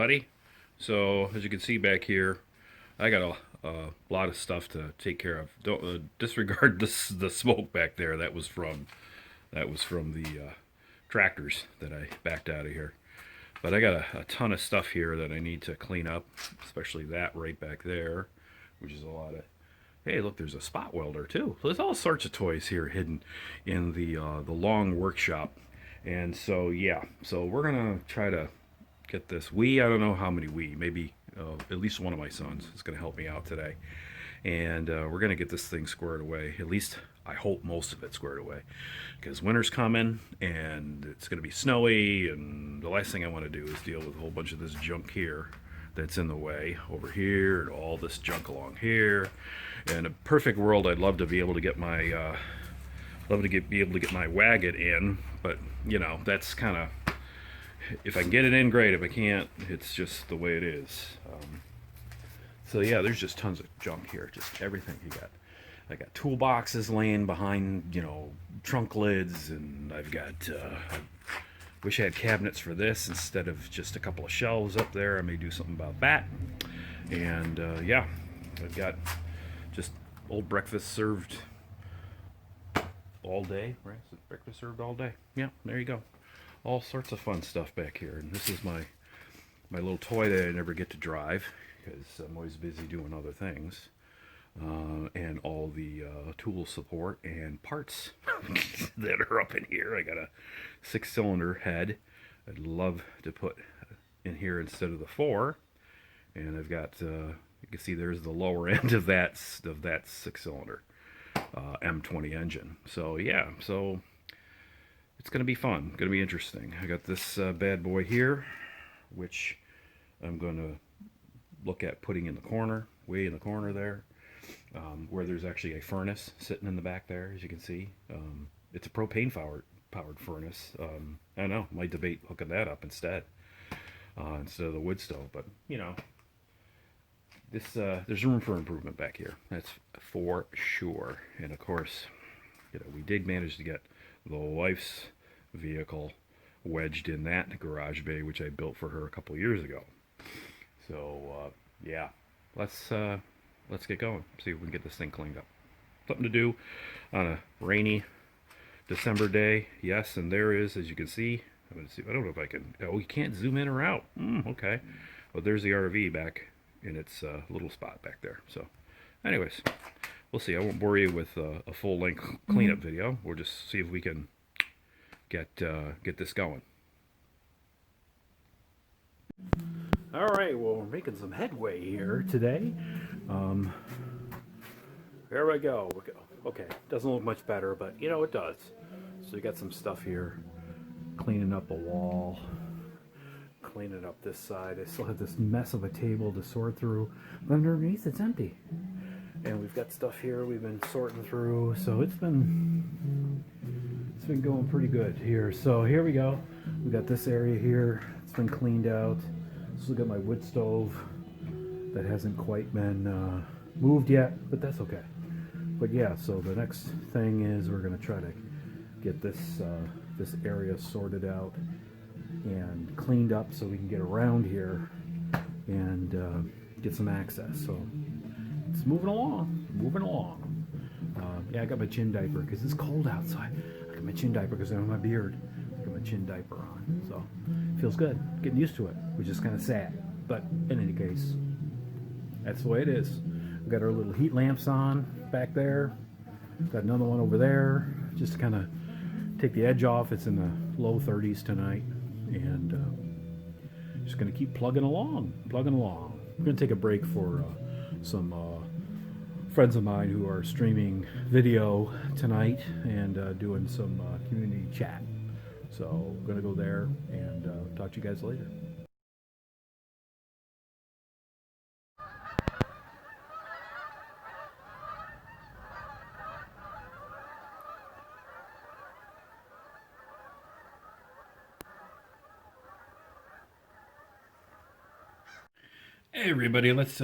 everybody. So as you can see back here, I got a lot of stuff to take care of. Don't disregard the smoke back there. That was from the tractors that I backed out of here. But I got a ton of stuff here that I need to clean up, especially that right back there, which is a lot of. Hey, look, there's a spot welder too. So there's all sorts of toys here hidden in the long workshop. And so yeah, so we're gonna try to get this. I don't know how many maybe at least one of my sons is gonna help me out today, and we're gonna get this thing squared away. At least I hope most of it squared away, because winter's coming and it's gonna be snowy, and the last thing I want to do is deal with a whole bunch of this junk here that's in the way over here, and all this junk along here. In a perfect world, I'd love to be able to get my be able to get my wagon in, but you know, that's kind of, if I can get it in, great. If I can't, it's just the way it is. So yeah, there's just tons of junk here, just everything you got. I got toolboxes laying behind, you know, trunk lids, and I've got. I wish I had cabinets for this instead of just a couple of shelves up there. I may do something about that. And yeah, I've got just old breakfast served all day, right? So breakfast served all day. Yeah, there you go. All sorts of fun stuff back here. And this is my little toy that I never get to drive because I'm always busy doing other things. And all the tool support and parts that are up in here. I got a 6-cylinder head I'd love to put in here instead of the 4. And I've got, you can see there's the lower end of that 6-cylinder M20 engine. So yeah, so it's going to be fun, going to be interesting. I got this bad boy here, which I'm going to look at putting in the corner, way in the corner there, where there's actually a furnace sitting in the back there, as you can see. It's a propane powered furnace. I don't know, might debate hooking that up instead of the wood stove, but you know, this there's room for improvement back here, that's for sure. And of course, you know, we did manage to get the wife's vehicle wedged in that garage bay, which I built for her a couple years ago. So yeah, let's get going, see if we can get this thing cleaned up. Something to do on a rainy December day. Yes, and there is, as you can see. I'm gonna see. I don't know if I can. Oh, you can't zoom in or out. Okay. Well, there's the RV back in its little spot back there. So, anyways, we'll see. I won't bore you with a full-length cleanup video. We'll just see if we can get this going. All right. Well, we're making some headway here today. There we go. Okay, doesn't look much better, but you know, it does. So you got some stuff here, cleaning up a wall, cleaning up this side. I still have this mess of a table to sort through, but underneath it's empty. And we've got stuff here we've been sorting through, so it's been going pretty good here. So here we go. We got this area here. It's been cleaned out. Still got my wood stove that hasn't quite been moved yet, but that's okay. But yeah, so the next thing is we're going to try to get this this area sorted out and cleaned up so we can get around here and get some access. So it's moving along, yeah, I got my chin diaper because it's cold outside. I got my chin diaper because I have my beard. I got my chin diaper on, so it feels good. Getting used to it, which is kind of sad. But in any case, that's the way it is. We've got our little heat lamps on back there. Got another one over there, just to kind of take the edge off. It's in the low 30s tonight, and just going to keep plugging along. We're going to take a break for some friends of mine who are streaming video tonight and doing some community chat. So I'm going to go there and talk to you guys later. Hey everybody, it's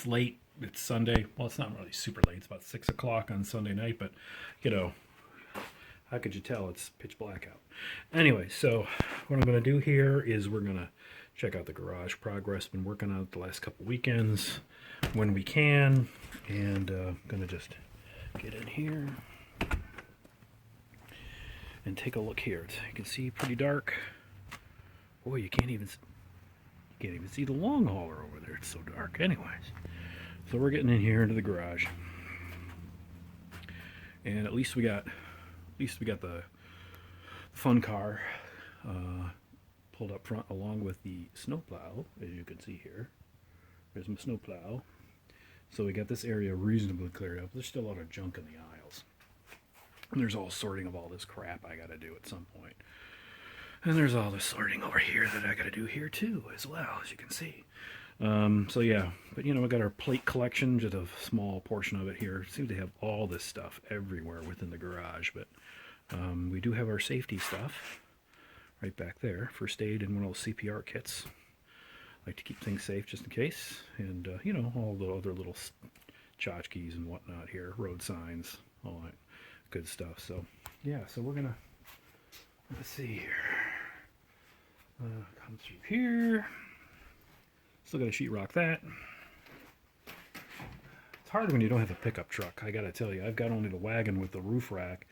late. It's Sunday. Well, it's not really super late. It's about 6 o'clock on Sunday night, but you know, how could you tell? It's pitch black out. Anyway, so what I'm going to do here is we're going to check out the garage progress. Been working on it the last couple weekends when we can, and gonna just get in here and take a look here. You can see pretty dark. Boy, you can't even see the long hauler over there. It's so dark. Anyways, so we're getting in here into the garage, and at least we got the fun car pulled up front along with the snowplow, as you can see here. There's my snowplow. So we got this area reasonably cleared up. There's still a lot of junk in the aisles. And there's all sorting of all this crap I gotta do at some point. And there's all this sorting over here that I gotta do here too, as well, as you can see. So yeah, but you know, we got our plate collection, just a small portion of it here. Seems to have all this stuff everywhere within the garage, but we do have our safety stuff right back there. First aid and one of those CPR kits. Like to keep things safe just in case. And, you know, all the other little tchotchkes and whatnot here. Road signs, all that good stuff. So, yeah, so we're going to, let's see here. Come through here. Still got to sheetrock that. It's hard when you don't have a pickup truck, I got to tell you. I've got only the wagon with the roof rack.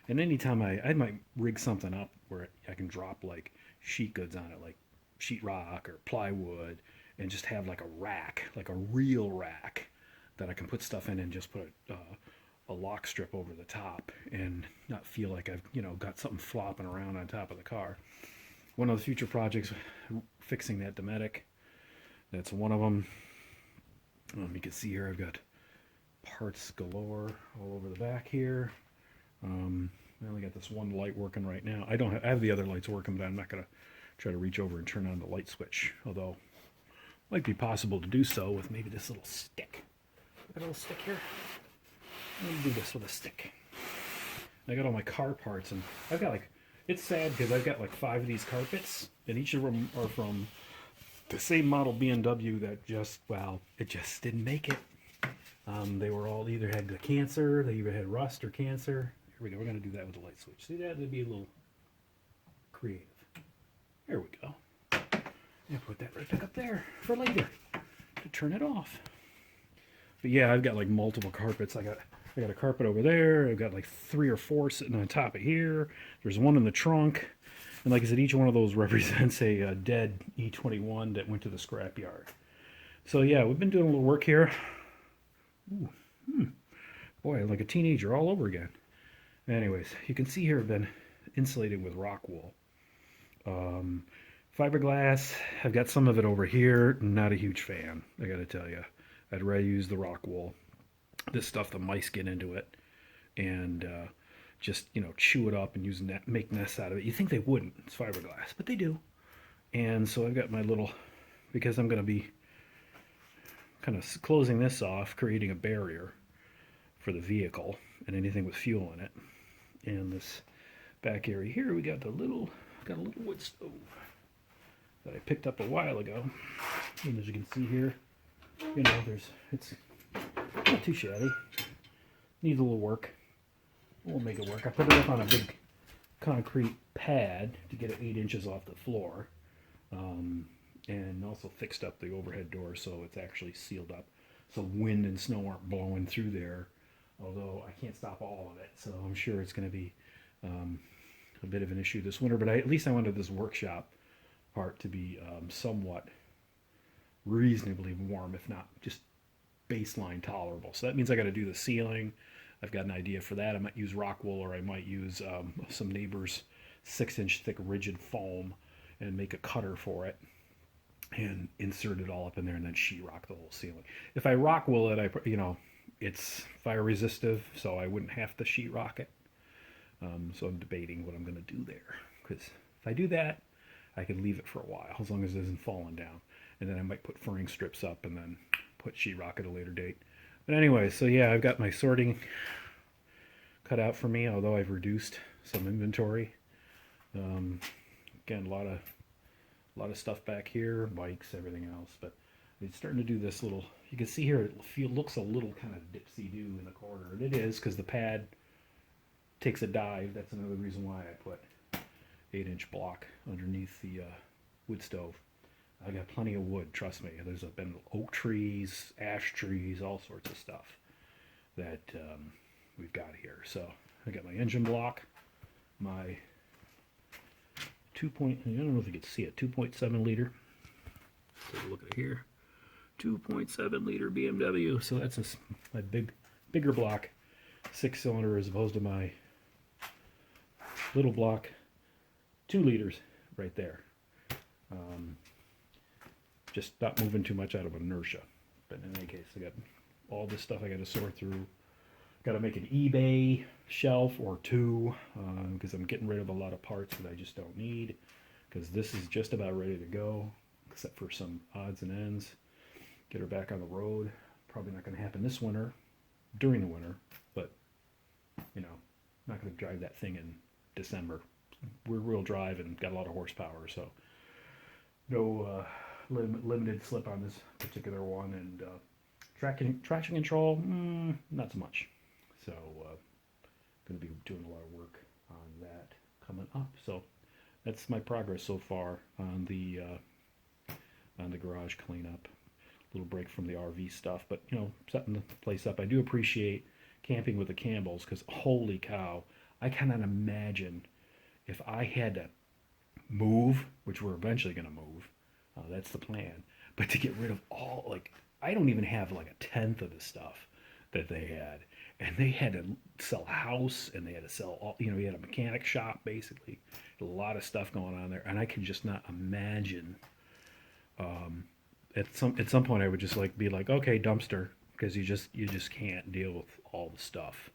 And anytime I might rig something up where I can drop like sheet goods on it, like sheetrock or plywood, and just have like a rack, like a real rack that I can put stuff in and just put a lock strip over the top and not feel like I've, you know, got something flopping around on top of the car. One of the future projects, fixing that Dometic. That's one of them. You can see here I've got parts galore all over the back here. I only got this one light working right now. I have the other lights working, but I'm not going to try to reach over and turn on the light switch. Although, it might be possible to do so with maybe this little stick. Look at a little stick here. I'm going to do this with a stick. I got all my car parts, and I've got like, it's sad because I've got like 5 of these carpets, and each of them are from the same model BMW that just, well, it just didn't make it. They were all either had the cancer, they either had rust or cancer. Here we go, we're going to do that with the light switch. See that? It'd be a little creative. There we go. Yeah, put that right back up there for later to turn it off. But yeah, I've got like multiple carpets. I got a carpet over there. I've got like 3 or 4 sitting on top of here. There's one in the trunk. And like I said, each one of those represents a dead E21 that went to the scrapyard. So yeah, we've been doing a little work here. Ooh, boy, like a teenager all over again. Anyways, you can see here I've been insulated with rock wool. Fiberglass, I've got some of it over here. Not a huge fan, I gotta tell you. I'd rather use the rock wool. This stuff, the mice get into it and just, you know, chew it up and use make nests out of it. You think they wouldn't, it's fiberglass, but they do. And so I've got my little, because I'm going to be kind of closing this off, creating a barrier for the vehicle and anything with fuel in it. And this back area here, we got a little wood stove that I picked up a while ago. And as you can see here, you know, it's not too shabby. Needs a little work. We'll make it work. I put it up on a big concrete pad to get it 8 inches off the floor. And also fixed up the overhead door so it's actually sealed up. So wind and snow aren't blowing through there. Although I can't stop all of it. So I'm sure it's going to be a bit of an issue this winter. But at least I wanted this workshop part to be somewhat reasonably warm, if not just baseline tolerable. So that means I got to do the ceiling. I've got an idea for that. I might use rock wool, or I might use some neighbor's 6-inch thick rigid foam and make a cutter for it and insert it all up in there and then sheetrock the whole ceiling. If I rock wool it, it's fire resistive, so I wouldn't have to sheetrock it. So I'm debating what I'm going to do there, because if I do that, I can leave it for a while as long as it isn't falling down, and then I might put furring strips up and then put sheetrock at a later date. But anyway, so yeah, I've got my sorting cut out for me, although I've reduced some inventory. Again, a lot of stuff back here, bikes, everything else. But it's starting to do this little. You can see here it looks a little kind of dipsy-do in the corner, and it is because the pad takes a dive. That's another reason why I put 8-inch block underneath the wood stove. I got plenty of wood, trust me. There's been oak trees, ash trees, all sorts of stuff that we've got here. So I got my engine block, my I don't know if you can see it, 2.7 liter. Take a look at it here. 2.7 liter BMW. So that's my bigger block, 6-cylinder, as opposed to my little block, 2 liters right there. Just not moving too much out of inertia. But in any case, I got all this stuff I got to sort through. Got to make an eBay shelf or two because I'm getting rid of a lot of parts that I just don't need, because this is just about ready to go, except for some odds and ends. Get her back on the road. Probably not going to happen this winter, during the winter, but you know, not going to drive that thing in December. Rear-wheel drive and got a lot of horsepower, so no limited slip on this particular one, and traction control, not so much. So going to be doing a lot of work on that coming up. So that's my progress so far on the garage cleanup. A little break from the RV stuff, but you know, setting the place up. I do appreciate camping with the Campbells, because holy cow, I cannot imagine if I had to move, which we're eventually going to move. That's the plan. But to get rid of all, like, I don't even have like a tenth of the stuff that they had. And they had to sell a house, and they had to sell all, you know, you had a mechanic shop, basically. A lot of stuff going on there. And I can just not imagine. At some point I would just be like, okay, dumpster, because you just can't deal with all the stuff.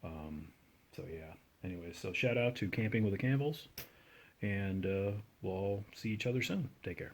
So yeah. Anyway, so shout out to Camping with the Campbells, and we'll all see each other soon. Take care.